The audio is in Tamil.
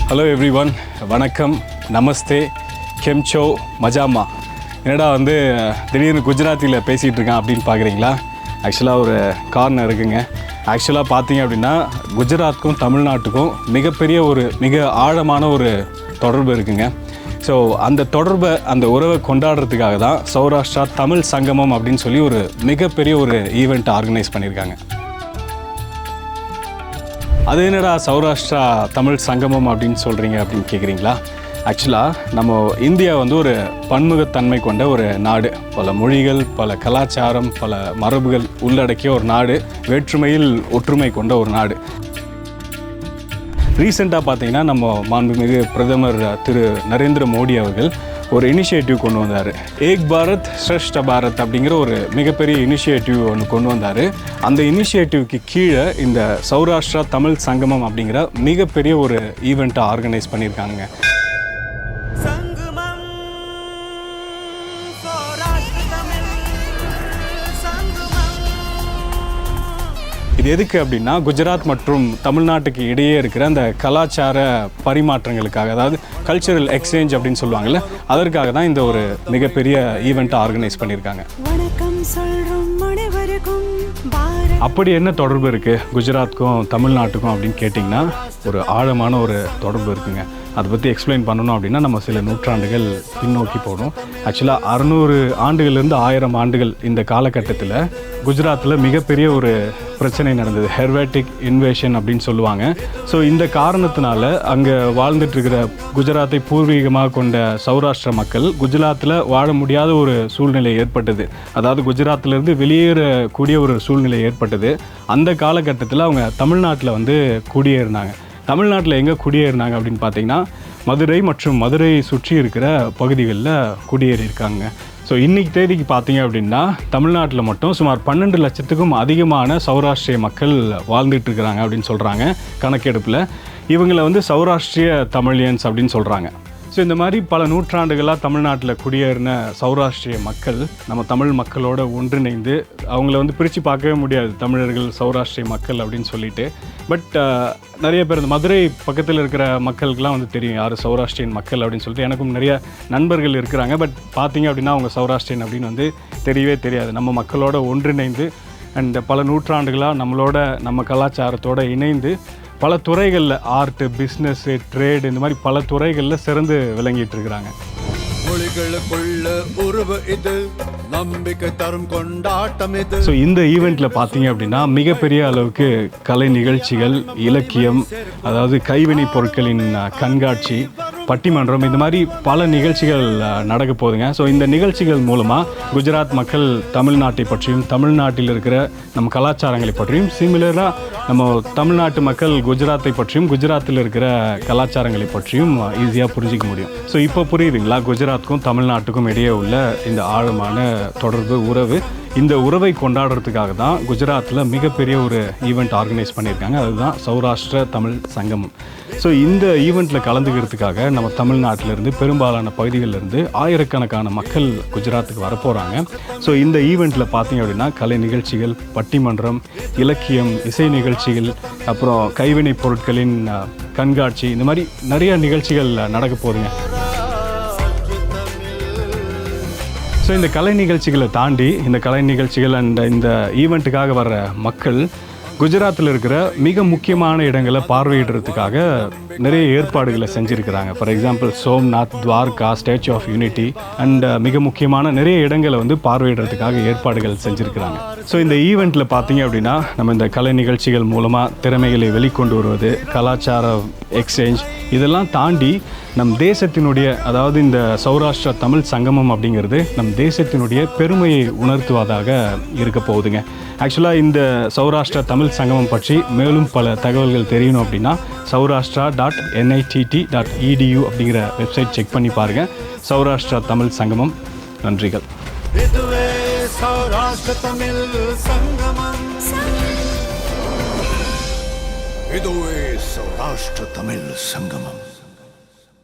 ஹலோ எவ்ரிவன், வணக்கம், நமஸ்தே, 𝐃𝐀𝐬 𝐁𝐡𝐵𝐵𝐿. என்னடா திடீர்னு குஜராத்தியில் பேசிகிட்டு இருக்கேன் அப்படின்னு பார்க்குறீங்களா? ஆக்சுவலாக ஒரு காரணம் இருக்குங்க. ஆக்சுவலாக பார்த்தீங்க அப்படின்னா குஜராத்துக்கும் தமிழ்நாட்டுக்கும் மிக ஆழமான ஒரு தொடர்பு இருக்குங்க. ஸோ அந்த தொடர்பை, அந்த உறவை கொண்டாடுறதுக்காக தான் சௌராஷ்டிரா தமிழ் சங்கமம் அப்படின்னு சொல்லி ஒரு மிகப்பெரிய ஒரு ஈவெண்ட் ஆர்கனைஸ் பண்ணியிருக்காங்க. அது என்னடா சௌராஷ்டிரா தமிழ் சங்கமம் அப்படின்னு சொல்கிறீங்க அப்படின்னு கேட்குறீங்களா? ஆக்சுவலாக நம்ம இந்தியா ஒரு பன்முகத்தன்மை கொண்ட ஒரு நாடு. பல மொழிகள், பல கலாச்சாரம், பல மரபுகள் உள்ளடக்கிய ஒரு நாடு. வேற்றுமையில் ஒற்றுமை கொண்ட ஒரு நாடு. ரீசெண்டாக பார்த்தீங்கன்னா நம்ம மாண்புமிகு பிரதமர் திரு நரேந்திர மோடி அவர்கள் ஒரு இனிஷியேட்டிவ் கொண்டு வந்தார். ஏக் பாரத் ஸ்ரேஷ்ட பாரத் அப்படிங்கிற ஒரு மிகப்பெரிய இனிஷியேட்டிவ் ஒன்று கொண்டு வந்தார். அந்த இனிஷியேட்டிவ்க்கு கீழே இந்த சௌராஷ்டிரா தமிழ் சங்கமம் அப்படிங்கிற மிகப்பெரிய ஒரு ஈவெண்ட்டை ஆர்கனைஸ் பண்ணியிருக்காங்க. இது எதுக்கு அப்படின்னா, குஜராத் மற்றும் தமிழ்நாட்டுக்கு இடையே இருக்கிற அந்த கலாச்சார பரிமாற்றங்களுக்காக, அதாவது கல்ச்சரல் எக்ஸ்சேஞ்ச் அப்படின்னு சொல்லுவாங்கள்ல, அதற்காக தான் இந்த ஒரு மிகப்பெரிய ஈவெண்ட்டை ஆர்கனைஸ் பண்ணியிருக்காங்க. அப்படி என்ன தொடர்பு இருக்குது குஜராத்துக்கும் தமிழ்நாட்டுக்கும் அப்படின்னு கேட்டிங்கன்னா, ஒரு ஆழமான ஒரு தொடர்பு இருக்குங்க. அதை பற்றி எக்ஸ்பிளைன் பண்ணணும் அப்படின்னா நம்ம சில நூற்றாண்டுகள் பின்னோக்கி போகணும். ஆக்சுவலாக 600 ஆண்டுகள்லேருந்து 1000 ஆண்டுகள் இந்த காலகட்டத்தில் குஜராத்தில் மிகப்பெரிய ஒரு பிரச்சனை நடந்தது. ஹெர்வேட்டிக் இன்வேஷன் அப்படின்னு சொல்லுவாங்க. ஸோ இந்த காரணத்தினால அங்கே வாழ்ந்துட்டுருக்கிற குஜராத்தை பூர்வீகமாக கொண்ட சௌராஷ்டிர மக்கள் குஜராத்தில் வாழ முடியாத ஒரு சூழ்நிலை ஏற்பட்டது. அதாவது குஜராத்திலேருந்து வெளியேறக்கூடிய ஒரு சூழ்நிலை ஏற்பட்டது. அந்த காலகட்டத்தில் அவங்க தமிழ்நாட்டில் குடியேறினாங்க. தமிழ்நாட்டில் எங்கே குடியேறினாங்க அப்படின்னு பார்த்தீங்கன்னா, மதுரை மற்றும் மதுரை சுற்றி இருக்கிற பகுதிகளில் குடியேறியிருக்காங்க. ஸோ இன்றைக்கி தேதிக்கு பார்த்தீங்க அப்படின்னா தமிழ்நாட்டில் மட்டும் சுமார் 12 லட்சத்துக்கும் அதிகமான சௌராஷ்டிரிய மக்கள் வாழ்ந்துட்டு இருக்கிறாங்க அப்படின்னு சொல்கிறாங்க கணக்கெடுப்பில். இவங்களை சௌராஷ்டிரிய தமிழியன்ஸ் அப்படின்னு சொல்கிறாங்க. ஸோ இந்த மாதிரி பல நூற்றாண்டுகளாக தமிழ்நாட்டில் குடியேறின சௌராஷ்டிரிய மக்கள் நம்ம தமிழ் மக்களோட ஒன்றிணைந்து, அவங்கள பிரித்து பார்க்கவே முடியாது தமிழர்கள் சௌராஷ்டிரிய மக்கள் அப்படின்னு சொல்லிட்டு. பட் நிறைய பேர் இந்த மதுரை பக்கத்தில் இருக்கிற மக்களுக்கெல்லாம் தெரியும் யார் சௌராஷ்டிரியன் மக்கள் அப்படின்னு சொல்லிட்டு. எனக்கும் நிறைய நண்பர்கள் இருக்கிறாங்க. பட் பார்த்தீங்க அப்படின்னா அவங்க சௌராஷ்டிரியன் அப்படின்னு தெரியவே தெரியாது. நம்ம மக்களோட ஒன்றிணைந்து அண்ட் பல நூற்றாண்டுகளாக நம்ம கலாச்சாரத்தோடு இணைந்து பல துறைகளில், ஆர்ட்டு, பிஸ்னஸ்ஸு, ட்ரேடு, இந்த மாதிரி பல துறைகளில் சிறந்து விளங்கிட்டு இருக்கிறாங்க. ஸோ இந்த ஈவெண்ட்டில் பார்த்தீங்க அப்படின்னா மிகப்பெரிய அளவுக்கு கலை நிகழ்ச்சிகள், இலக்கியம், அதாவது கைவினை பொருட்களின் கண்காட்சி, பட்டிமன்றம், இந்த மாதிரி பல நிகழ்ச்சிகள் நடக்க போகுதுங்க. ஸோ இந்த நிகழ்ச்சிகள் மூலமாக குஜராத் மக்கள் தமிழ்நாட்டை பற்றியும், தமிழ்நாட்டில் இருக்கிற நம்ம கலாச்சாரங்களை பற்றியும், சிமிலராக நம்ம தமிழ்நாட்டு மக்கள் குஜராத்தை பற்றியும், குஜராத்தில் இருக்கிற கலாச்சாரங்களை பற்றியும் ஈஸியாக புரிஞ்சிக்க முடியும். ஸோ இப்போ புரியுதுங்களா குஜராத்துக்கும் தமிழ்நாட்டுக்கும் இடையே உள்ள இந்த ஆழமான தொடர்பு, உறவு. இந்த உறவை கொண்டாடுறதுக்காக தான் குஜராத்தில் மிகப்பெரிய ஒரு ஈவெண்ட் ஆர்கனைஸ் பண்ணியிருக்காங்க. அதுதான் சௌராஷ்டிர தமிழ் சங்கமம். ஸோ இந்த ஈவெண்ட்டில் கலந்துக்கிறதுக்காக நம்ம தமிழ்நாட்டிலேருந்து பெரும்பாலான பகுதிகளிலிருந்து ஆயிரக்கணக்கான மக்கள் குஜராத்துக்கு வரப்போகிறாங்க. ஸோ இந்த ஈவெண்ட்டில் பார்த்தீங்க அப்படின்னா கலை நிகழ்ச்சிகள், பட்டிமன்றம், இலக்கியம், இசை நிகழ்ச்சிகள், அப்புறம் கைவினை பொருட்களின் கண்காட்சி, இந்த மாதிரி நிறைய நிகழ்ச்சிகள் நடக்க போகுதுங்க. ஸோ இந்த கலை நிகழ்ச்சிகளை தாண்டி, இந்த கலை நிகழ்ச்சிகள் அண்ட் இந்த ஈவெண்ட்டுக்காக வர்ற மக்கள் குஜராத்தில் இருக்கிற மிக முக்கியமான இடங்களை பார்வையிடுறதுக்காக நிறைய ஏற்பாடுகளை செஞ்சுருக்கிறாங்க. For example Somnath, Dwarka, Statue of Unity and மிக முக்கியமான நிறைய இடங்களை பார்வையிடுறதுக்காக ஏற்பாடுகள் செஞ்சுருக்கிறாங்க. ஸோ இந்த ஈவெண்ட்டில் பார்த்தீங்க அப்படின்னா நம்ம இந்த கலை நிகழ்ச்சிகள் மூலமாக திறமைகளை வெளிக்கொண்டு வருவது, கலாச்சார எக்ஸ்சேஞ்ச், இதெல்லாம் தாண்டி நம் தேசத்தினுடைய, அதாவது இந்த சௌராஷ்டிரா தமிழ் சங்கமம் அப்படிங்கிறது நம் தேசத்தினுடைய பெருமையை உணர்த்துவதாக இருக்க போகுதுங்க. ஆக்சுவலாக இந்த சௌராஷ்டிரா தமிழ் சங்கமம் பற்றி மேலும் பல தகவல்கள் தெரியணும் அப்படின்னா saurashtra.nitt.edu அப்படிங்கிற வெப்சைட் செக் பண்ணி பாருங்கள். சௌராஷ்டிரா தமிழ் சங்கமம். நன்றிகள். சௌராஷ்டிர தமிழ் சங்கமம். இதுவே சௌராஷ்டிர தமிழ் சங்கமம்.